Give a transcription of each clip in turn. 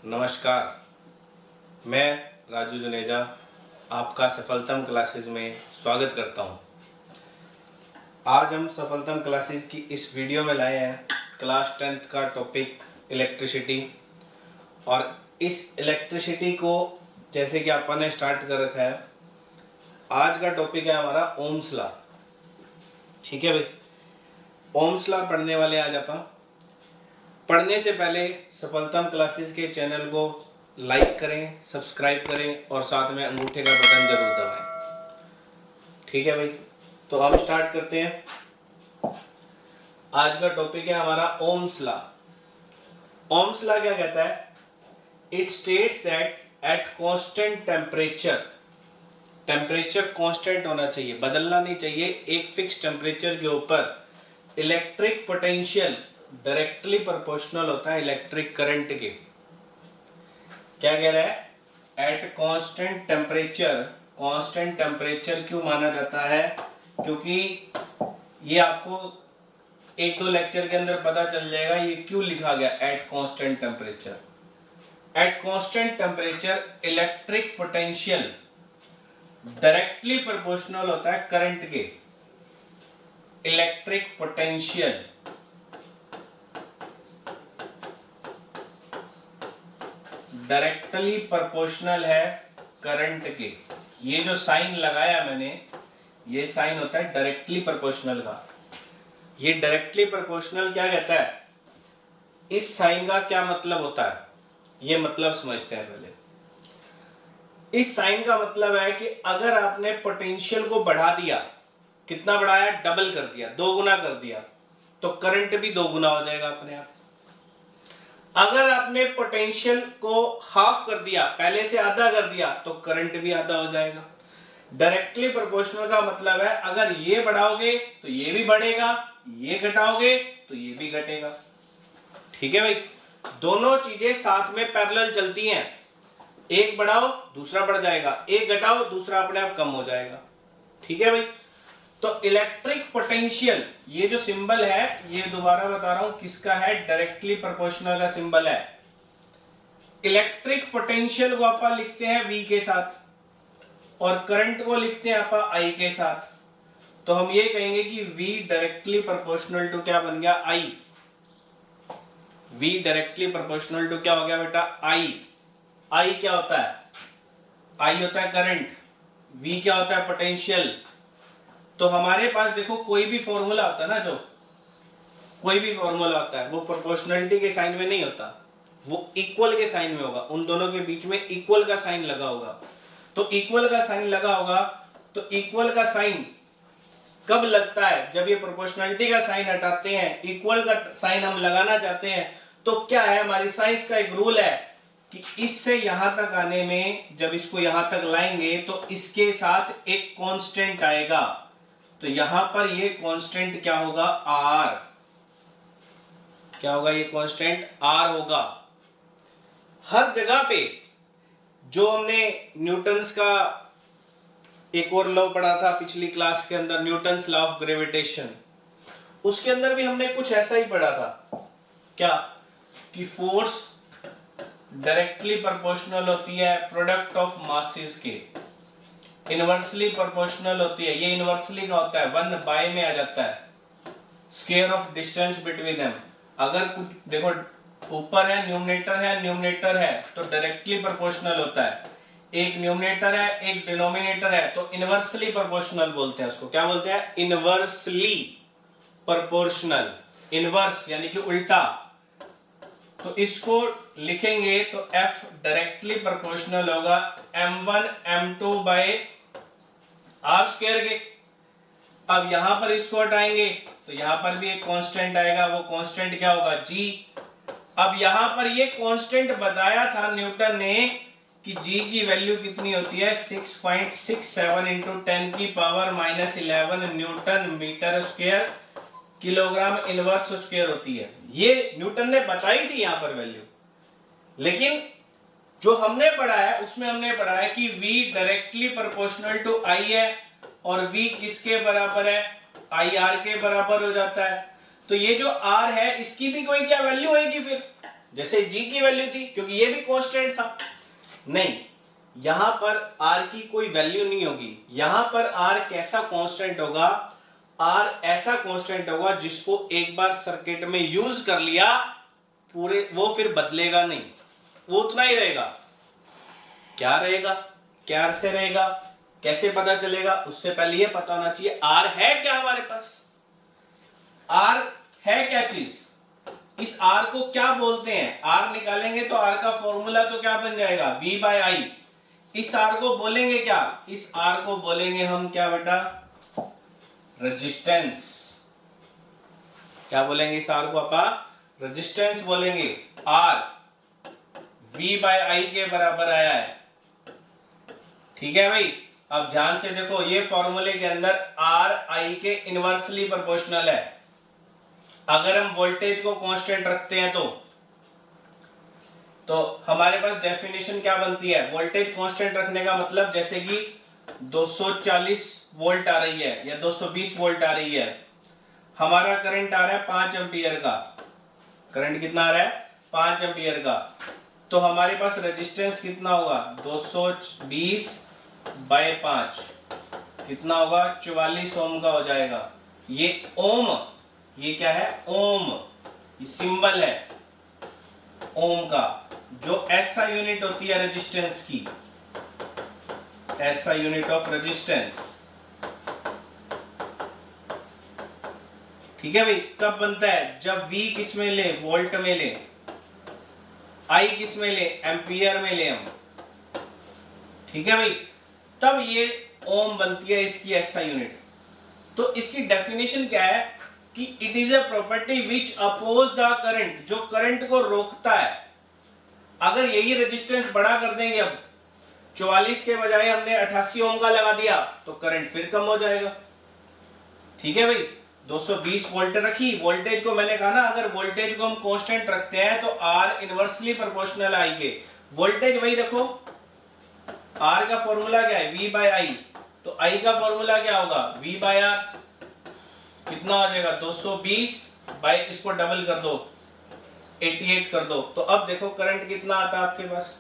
नमस्कार, मैं राजू जुनेजा आपका सफलतम क्लासेस में स्वागत करता हूं। आज हम सफलतम क्लासेस की इस वीडियो में लाए हैं क्लास 10th का टॉपिक इलेक्ट्रिसिटी। और इस इलेक्ट्रिसिटी को जैसे कि अपन ने स्टार्ट कर रखा है, आज का टॉपिक है हमारा ओम्स लॉ। ठीक है भाई, ओम्स लॉ पढ़ने वाले आज अपन। पढ़ने से पहले सफलतम क्लासेस के चैनल को लाइक करें, सब्सक्राइब करें और साथ में अंगूठे का बटन जरूर दबाएं। ठीक है भाई, तो हम स्टार्ट करते हैं। आज का टॉपिक है हमारा ओम्स लॉ। ओम्स लॉ क्या कहता है? It states that at constant temperature constant होना चाहिए, बदलना नहीं चाहिए। एक फिक्स टेम्परेचर के ऊपर इलेक्ट्रिक पोटेंशियल डायरेक्टली प्रोपोर्शनल होता है इलेक्ट्रिक करंट के। क्या कह रहा है? एट कांस्टेंट टेम्परेचर क्यों माना जाता है? क्योंकि ये आपको एक दो लेक्चर के अंदर पता चल जाएगा ये क्यों लिखा गया at constant temperature. At constant temperature electric potential directly proportional होता है करंट के। इलेक्ट्रिक पोटेंशियल डायरेक्टली प्रोपोर्शनल है करंट के। ये जो साइन लगाया मैंने, ये साइन होता है डायरेक्टली प्रोपोर्शनल का। ये डायरेक्टली प्रोपोर्शनल क्या कहता है? इस साइन का क्या मतलब होता है, ये मतलब समझते हैं पहले। इस साइन का मतलब है कि अगर आपने पोटेंशियल को बढ़ा दिया, कितना बढ़ाया? डबल कर दिया, दो गुना कर दिया, तो करंट भी दो गुना हो जाएगा अपने आप। अगर आपने पोटेंशियल को हाफ कर दिया, पहले से आधा कर दिया, तो करंट भी आधा हो जाएगा। डायरेक्टली प्रोपोर्शनल का मतलब है अगर ये बढ़ाओगे तो ये भी बढ़ेगा, ये घटाओगे तो ये भी घटेगा। ठीक है भाई, दोनों चीजें साथ में पैरेलल चलती हैं। एक बढ़ाओ दूसरा बढ़ जाएगा, एक घटाओ दूसरा अपने आप कम हो जाएगा। ठीक है भाई, तो इलेक्ट्रिक पोटेंशियल, ये जो सिंबल है, ये दोबारा बता रहा हूं किसका है? डायरेक्टली प्रोपोर्शनल का सिंबल है। इलेक्ट्रिक पोटेंशियल को आप लिखते हैं V के साथ और करंट को लिखते हैं आप I के साथ। तो हम ये कहेंगे कि V डायरेक्टली प्रोपोर्शनल टू क्या बन गया? I। V directly proportional to क्या हो गया बेटा? I। I क्या होता है? I होता है करंट, V क्या होता है? पोटेंशियल। तो हमारे पास देखो कोई भी फॉर्मूला होता है ना, जो कोई भी फॉर्मूला होता है वो प्रोपोर्शनलिटी के साइन में नहीं होता, वो इक्वल के साइन में होगा। उन दोनों के बीच में इक्वल का साइन लगा होगा। तो इक्वल का साइन लगा होगा, तो इक्वल का साइन कब लगता है? जब ये प्रोपोर्शनलिटी का साइन हटाते हैं, इक्वल का साइन हम लगाना चाहते हैं। तो क्या है, हमारी साइंस का एक रूल है कि इससे यहां तक आने में, जब इसको यहां तक लाएंगे तो इसके साथ एक कांस्टेंट आएगा। तो यहां पर ये कांस्टेंट क्या होगा? R। क्या होगा? ये कांस्टेंट R होगा। हर जगह पे जो हमने न्यूटन्स का एक और लॉ पढ़ा था पिछली क्लास के अंदर, न्यूटन्स लॉ ऑफ ग्रेविटेशन, उसके अंदर भी हमने कुछ ऐसा ही पढ़ा था। क्या? कि फोर्स डायरेक्टली प्रोपोर्शनल होती है प्रोडक्ट ऑफ मासेस के, इनवर्सली प्रोपोर्शनल होती है। ये इनवर्सली का होता है, 1/, में आ जाता है square of distance between them. अगर कुछ देखो ऊपर है, न्यूमरेटर है तो डायरेक्टली प्रोपोर्शनल होता है। एक न्यूमरेटर है, एक डिनोमिनेटर है, तो इनवर्सली प्रोपोर्शनल बोलते हैं उसको। क्या बोलते हैं? Inversely proportional. इनवर्स यानी कि उल्टा। तो इसको लिखेंगे तो F डायरेक्टली प्रोपोर्शनल होगा m1 m2 bye R square के। अब यहां पर इसको हटाएंगे तो यहां पर भी एक कांस्टेंट आएगा, वो कांस्टेंट क्या होगा? G। अब यहां पर ये कांस्टेंट बताया था न्यूटन ने कि G की वैल्यू कितनी होती है? 6.67 इंटू 10 की power -11 newton metre square kilogram inverse square होती है। ये न्यूटन ने बताई थी यहां पर वैल्यू। लेकिन जो हमने पढ़ा है उसमें हमने पढ़ा है कि V directly proportional to I है और V किसके बराबर है? IR के बराबर हो जाता है। तो ये जो R है इसकी भी कोई क्या वैल्यू होगी? फिर जैसे G की वैल्यू थी, क्योंकि ये भी कांस्टेंट था। नहीं, यहां पर R की कोई वैल्यू नहीं होगी। यहां पर R कैसा कांस्टेंट होगा? R ऐसा कांस्टेंट होगा जिसको एक बार सर्किट में यूज कर लिया पूरे, वो फिर बदलेगा नहीं, वो उतना ही रहेगा। क्या रहेगा, क्या से रहेगा, कैसे पता चलेगा? उससे पहले ये पता होना चाहिए R है क्या हमारे पास। R है क्या चीज, इस R को क्या बोलते हैं? R निकालेंगे तो R का फॉर्मूला तो क्या बन जाएगा? V by I। इस R को बोलेंगे क्या? इस R को बोलेंगे हम क्या बेटा? रेजिस्टेंस। क्या बोलेंगे इस R को? आप रेजिस्टेंस बोलेंगे। R V बाय I के बराबर आया है। ठीक है भाई, अब ध्यान से देखो, ये फॉर्मूले के अंदर R I के इनवर्सली प्रोपोर्शनल है। अगर हम वोल्टेज को कांस्टेंट रखते हैं तो हमारे पास डेफिनेशन क्या बनती है? वोल्टेज कांस्टेंट रखने का मतलब, जैसे कि 240 वोल्ट आ रही है या 220 वोल्ट आ रही है, हमारा करंट आ रहा है 5 एम्पियर का। करंट कितना आ रहा है? 5 एम्पियर का। तो हमारे पास रेजिस्टेंस कितना होगा? 220 बाय 5 कितना होगा? 44 ओम का हो जाएगा। ये ओम, ये क्या है? ओम, ये सिंबल है ओम का, जो SI यूनिट होती है रेजिस्टेंस की, SI यूनिट ऑफ रेजिस्टेंस। ठीक है भाई, कब बनता है? जब V किस में ले? वोल्ट में ले। I किस में ले? एम्पियर में ले हम। ठीक है भाई, तब ये ओम बनती है इसकी SI यूनिट। तो इसकी डेफिनेशन क्या है कि it is a property which oppose the current, जो करंट को रोकता है। अगर यही रेजिस्टेंस बड़ा कर देंगे, अब 44 के बजाय हमने 88 ओम का लगा दिया, तो करंट फिर कम हो जाएगा। ठीक है भाई, 220 वोल्ट रखी, वोल्टेज को मैंने कहा ना, अगर वोल्टेज को हम कांस्टेंट रखते हैं तो R इनवर्सली प्रोपोर्शनल I के। वोल्टेज वही रखो, R का फॉर्मूला क्या है? V by I। तो I का फॉर्मूला क्या होगा? V by R। कितना हो जाएगा? 220 बाय, इसको डबल कर दो, 88 कर दो। तो अब देखो करंट कितना आता है आपके पास,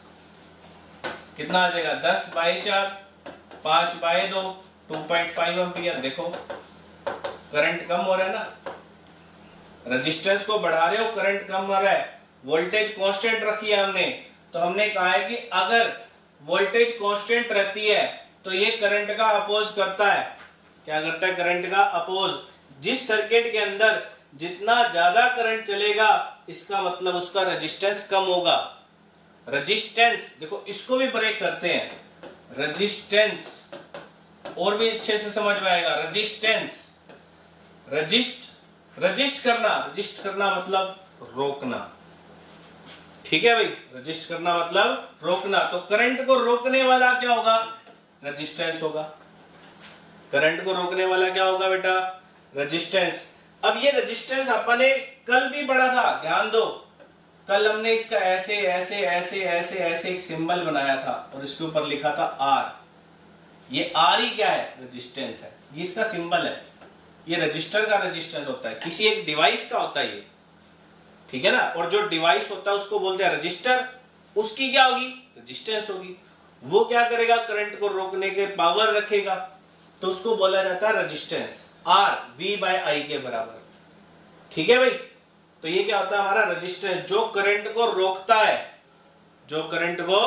कितना आ जाएगा? 10 बाय 4, 5 बाय 2, 2.5 एम्पियर। देखो करंट कम हो रहा है ना, रेजिस्टेंस को बढ़ा रहे हो, करंट कम हो रहा है। वोल्टेज कांस्टेंट रखी है हमने, तो हमने कहा है कि अगर वोल्टेज कांस्टेंट रहती है तो ये करंट का अपोज करता है। क्या करता है? करंट का अपोज। जिस सर्किट के अंदर जितना ज्यादा करंट चलेगा, इसका मतलब उसका रेजिस्टेंस कम होगा। रेजिस्टेंस देखो, इसको भी ब्रेक करते हैं, रेजिस्टेंस, और भी अच्छे से समझ में आएगा। रेजिस्टेंस, रजिस्ट करना मतलब रोकना। ठीक है भाई, रजिस्ट करना मतलब रोकना। तो करंट को रोकने वाला क्या होगा? रेजिस्टेंस होगा। करंट को रोकने वाला क्या होगा बेटा? रेजिस्टेंस। अब ये रेजिस्टेंस अपने कल भी पढ़ा था, ध्यान दो। कल हमने इसका ऐसे ऐसे ऐसे ऐसे ऐसे एक सिंबल बनाया था और इसके ऊपर लिखा था R। ये R ही क्या है? रेजिस्टेंस है। ये इसका सिंबल है। ये रजिस्टर का रेजिस्टेंस होता है, किसी एक डिवाइस का होता है ये। ठीक है ना, और जो डिवाइस होता है उसको बोलते हैं रजिस्टर, उसकी क्या होगी? रेजिस्टेंस होगी। वो क्या करेगा? करंट को रोकने के पावर रखेगा, तो उसको बोला जाता है resistance. R V by I के बराबर। ठीक है भाई, तो ये क्या होता है? हमारा रेजिस्टेंस, जो करंट को रोकता है, जो करंट को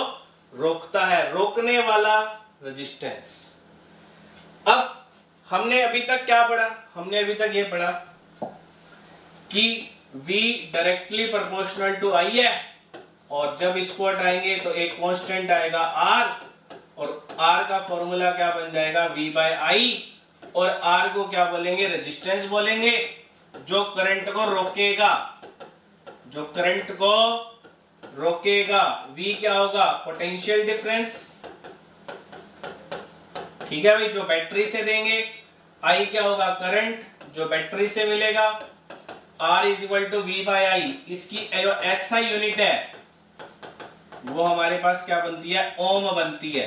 रोकता है, रोकने वाला रेजिस्टेंस। अब हमने अभी तक क्या पढ़ा? हमने अभी तक ये पढ़ा कि V directly proportional to I है, और जब इसको हटाएंगे तो एक कांस्टेंट आएगा R, और R का फॉर्मूला क्या बन जाएगा? V बाय I, और R को क्या बोलेंगे? रेजिस्टेंस बोलेंगे, जो करंट को रोकेगा, जो करंट को रोकेगा। V क्या होगा? Potential difference. ठीक है भाई, जो बैटरी से देंगे। I क्या होगा? करंट, जो बैटरी से मिलेगा। R is equal to V by I। इसकी जो SI यूनिट है वो हमारे पास क्या बनती है? ओम बनती है।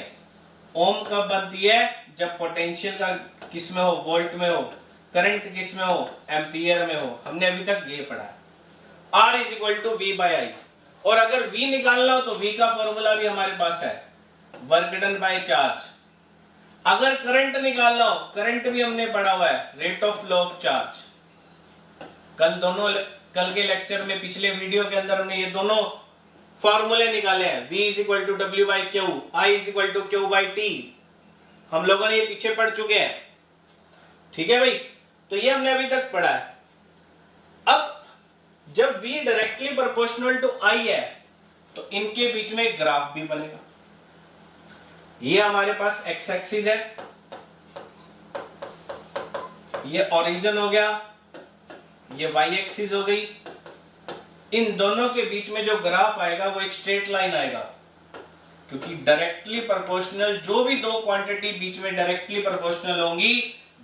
ओम कब बनती है? जब पोटेंशियल का किस में हो? वोल्ट में हो। करंट किस में हो? एम्पियर में हो। हमने अभी तक ये पढ़ा है। R is equal to V by I। और अगर V निकालना हो तो V का फॉर्मूला भी हमारे पास है, वर्क डन बाय चार्ज। अगर करंट निकालना हो, करंट भी हमने पढ़ा हुआ है, rate of flow of charge. कल के लेक्चर में, पिछले वीडियो के अंदर हमने ये दोनों फॉर्मूले निकाले हैं, V is equal to W by Q, I is equal to Q by T. हम लोगों ने ये पीछे पढ़ चुके हैं, ठीक है भाई। तो ये हमने अभी तक पढ़ा है। अब जब V directly proportional to I है तो इनके बीच में एक ग्राफ भी बनेगा। ये हमारे पास एक्स एक्सिस है, ये ओरिजिन हो गया, ये वाई एक्सिस हो गई। इन दोनों के बीच में जो ग्राफ आएगा वो एक स्ट्रेट लाइन आएगा, क्योंकि डायरेक्टली प्रोपोर्शनल जो भी दो क्वांटिटी बीच में डायरेक्टली प्रोपोर्शनल होंगी,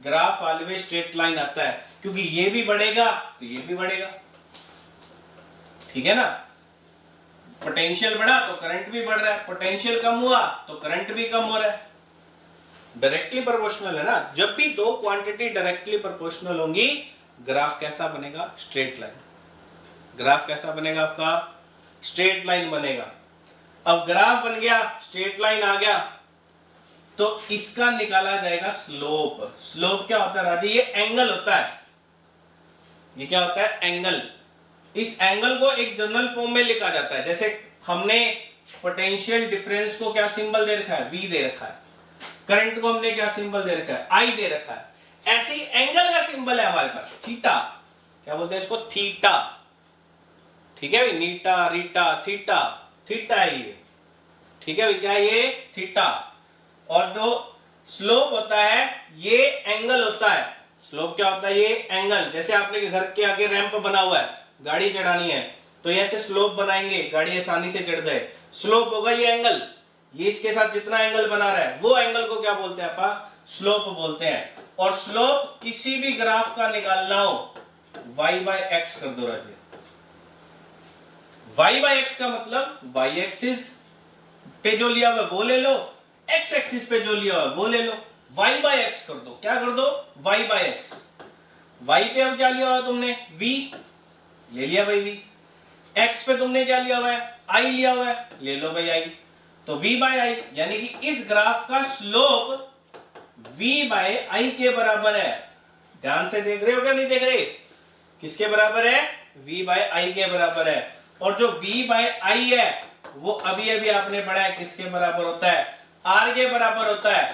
ग्राफ ऑलवेज स्ट्रेट लाइन आता है, क्योंकि ये भी बढ़ेगा तो ये भी बढ़ेगा, ठीक है ना। पोटेंशियल बढ़ा तो करंट भी बढ़ रहा है, पोटेंशियल कम हुआ तो करंट भी कम हो रहा है। डायरेक्टली प्रोपोर्शनल है ना। जब भी दो क्वांटिटी डायरेक्टली प्रोपोर्शनल होंगी, ग्राफ कैसा बनेगा? Straight line. ग्राफ कैसा बनेगा आपका? स्ट्रेट लाइन बनेगा। अब ग्राफ बन गया, स्ट्रेट लाइन आ गया, तो इसका निकाला जाएगा स्लोप। स्लोप क्या होता है राजी? ये एंगल होता है। ये क्या होता है? एंगल। इस एंगल को एक जनरल फॉर्म में लिखा जाता है, जैसे हमने पोटेंशियल डिफरेंस को क्या सिंबल दे रखा है? V दे रखा है। करंट को हमने क्या सिंबल दे रखा है? I दे रखा है। ऐसे ही एंगल का सिंबल है हमारे पास, थीटा। क्या बोलते हैं इसको? थीटा। ठीक है भाई, नीटा, रीटा, थीटा, थीटा है ये, ठीक है भाई। क्या है ये? थीटा। और जो स्लोप होता है ये एंगल होता है। स्लोप क्या होता है? ये एंगल। जैसे आपने घर के आगे रैंप बना हुआ है, गाड़ी चढ़ानी है तो ऐसे स्लोप बनाएंगे, गाड़ी आसानी से चढ़ जाए। स्लोप होगा ये एंगल। ये इसके साथ जितना एंगल बना रहा है वो एंगल को क्या बोलते हैं आप? स्लोप बोलते हैं। और स्लोप किसी भी ग्राफ का निकालना हो, y बाय एक्स कर दो राजे। y बाय एक्स का मतलब y एक्सिस पे जो लिया हुआ वो ले लो, x एक्सिस पे जो लिया हुआ वो ले लो। y बाय एक्स कर दो। क्या कर दो? y bye x. y पे अब क्या लिया हुआ तुमने? v ले लिया भाई v। x पे तुमने क्या लिया हुआ है? i लिया हुआ है, ले लो भाई i। तो v बाय आई, यानी कि इस ग्राफ का स्लोप v बाय आई के बराबर है। ध्यान से देख रहे हो क्या? नहीं देख रहे? किसके बराबर है? v बाय आई के बराबर है। और जो v बाय आई है वो अभी अभी आपने पढ़ा है, किसके बराबर होता है? r के बराबर होता है।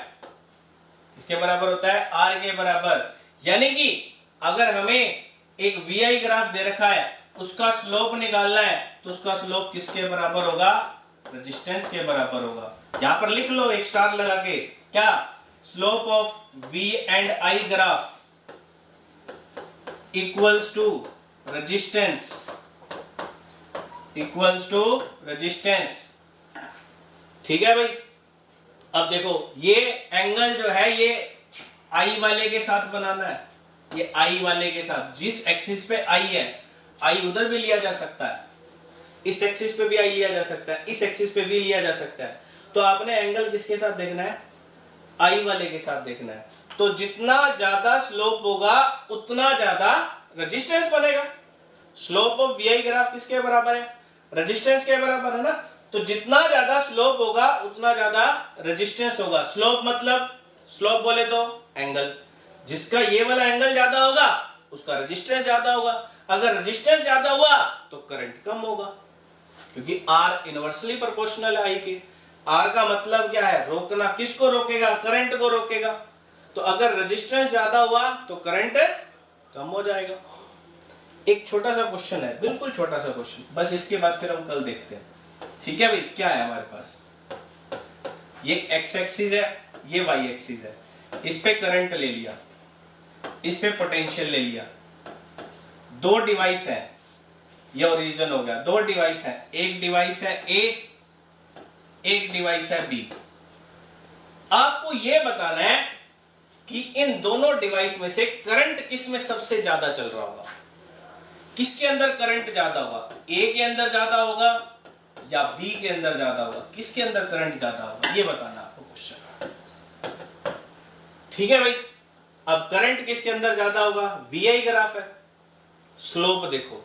किसके बराबर होता है? r के बराबर। यानी कि अगर हमें एक vi ग्राफ दे रखा है, उसका स्लोप निकालना है, तो उसका स्लोप किसके बराबर होगा? रेजिस्टेंस के बराबर होगा। यहां पर लिख लो एक स्टार लगा के, क्या? Slope of v and i graph equals to resistance, equals to resistance. ठीक है भाई। अब देखो ये एंगल जो है ये I वाले के साथ बनाना है, ये I वाले के साथ। जिस एक्सिस पे I है, I उधर भी लिया जा सकता है, इस एक्सिस पे भी I लिया जा सकता है, इस एक्सिस पे भी लिया जा सकता है। तो आपने एंगल किसके साथ देखना है? I वाले के साथ देखना है। तो जितना ज्यादा स्लोप होगा उतना ज्यादा रेजिस्टेंस बनेगा। स्लोप ऑफ vi ग्राफ किसके बराबर है? रेजिस्टेंस के बराबर है ना। तो जितना ज्यादा स्लोप होगा उतना ज्यादा रेजिस्टेंस होगा। स्लोप मतलब, स्लोप बोले तो एंगल। जिसका ये वाला एंगल ज्यादा होगा उसका रेजिस्टेंस ज्यादा होगा। अगर रेजिस्टेंस ज्यादा हुआ तो करंट कम होगा, क्योंकि R इनवर्सली प्रोपोर्शनल है I के। R का मतलब क्या है? रोकना। किसको रोकेगा? करंट को रोकेगा। तो अगर रेजिस्टेंस ज्यादा हुआ तो करंट कम हो जाएगा। एक छोटा सा क्वेश्चन है, बिल्कुल छोटा सा क्वेश्चन, बस इसके बाद फिर हम कल देखते हैं। ठीक है भाई। क्या है हमारे पास? ये x एक्सिस है, ये y एक्सिस है। इस पे करंट ले लिया, इस पे पोटेंशियल ले लिया। दो डिवाइस है, ये ओरिजिन हो गया। दो डिवाइस है, एक डिवाइस है A, एक डिवाइस है B। आपको ये बताना है कि इन दोनों डिवाइस में से करंट किस में सबसे ज्यादा चल रहा होगा। किसके अंदर करंट ज्यादा होगा? A के अंदर ज्यादा होगा या B के अंदर ज्यादा होगा? किसके अंदर करंट ज्यादा होगा, ये बताना आपको क्वेश्चन। ठीक है भाई। अब करंट किसके अंदर ज्यादा होगा? VI ग्राफ है, स्लोप देखो।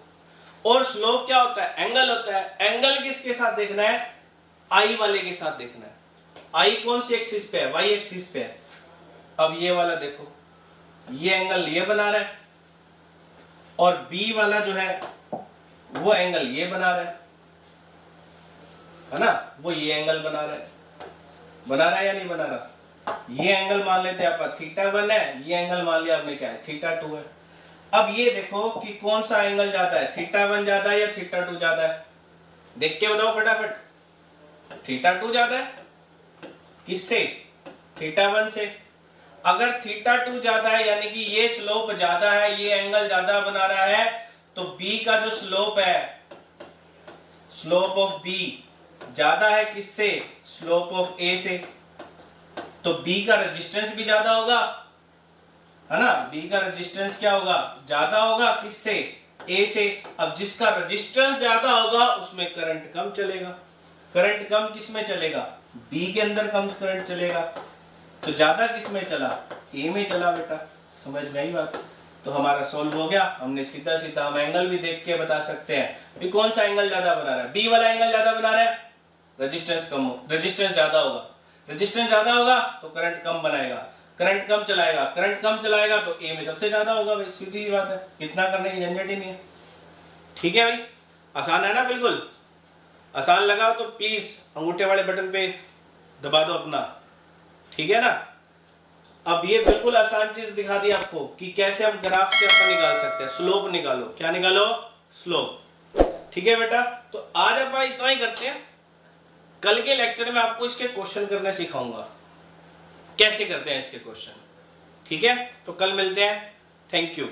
और स्लोप क्या होता है? एंगल होता है। एंगल किसके साथ देखना है? आई वाले के साथ देखना है। आई कौन सी एक्सिस पे है? वाई एक्सिस पे है। अब ये वाला देखो, ये एंगल ये बना रहा है और बी वाला जो है वो एंगल ये बना रहा है ना, वो ये एंगल बना रहा है या नहीं बना रहा? ये एंगल मान लेते हैं आप θ1 है, ये एंगल मान लिया आपने क्या है? θ2 है। अब ये देखो कि कौन सा एंगल ज्यादा है, θ1 ज्यादा है या θ2 ज्यादा है? देख के बताओ फटाफट। θ2 ज्यादा है। किससे? θ1 से। अगर θ2 ज्यादा है यानी कि ये स्लोप ज्यादा है, ये एंगल ज्यादा बना रहा है, तो B का जो स्लोप है, स्लोप ऑफ B ज्यादा है किससे? स्लोप ऑफ A से। तो B का रेजिस्टेंस भी ज्यादा होगा, है ना? B का रेजिस्टेंस क्या होगा? ज्यादा होगा किससे? A से। अब जिसका रेजिस्टेंस ज्यादा होगा उसमें करंट कम चलेगा। करंट कम किस में चलेगा? B के अंदर कम करंट चलेगा। तो ज्यादा किस में चला? A में चला बेटा। समझ में आई बात? तो हमारा सोल्व हो गया। हमने सीधा सीधा हम एंगल भी देख के बता सकते हैं कि कौन सा एंगल ज्यादा बना रहा है। B वाला एंगल ज्यादा बना रहा है, रेजिस्टेंस कम हो, रेजिस्टेंस ज्यादा होगा। रेजिस्टेंस ज्यादा होगा तो करंट कम बनाएगा, करंट कम चलाएगा, करंट कम चलाएगा तो ए में सबसे ज्यादा होगा भाई। सीधी सी बात है, इतना करने की झंझट ही नहीं है। ठीक है भाई, आसान है ना? बिल्कुल आसान लगा तो प्लीज अंगूठे वाले बटन पे दबा दो अपना। ठीक है ना? अब ये बिल्कुल आसान चीज दिखा दी आपको कि कैसे हम ग्राफ से अपन निकाल सकते हैं। स्लोप निकालो। क्या निकालो? स्लोप। ठीक है बेटा, तो आज अपन इतना ही करते हैं। कल के लेक्चर में आपको इसके क्वेश्चन करने सिखाऊंगा, कैसे करते हैं इसके क्वेश्चन। ठीक है, तो कल मिलते हैं। Thank you.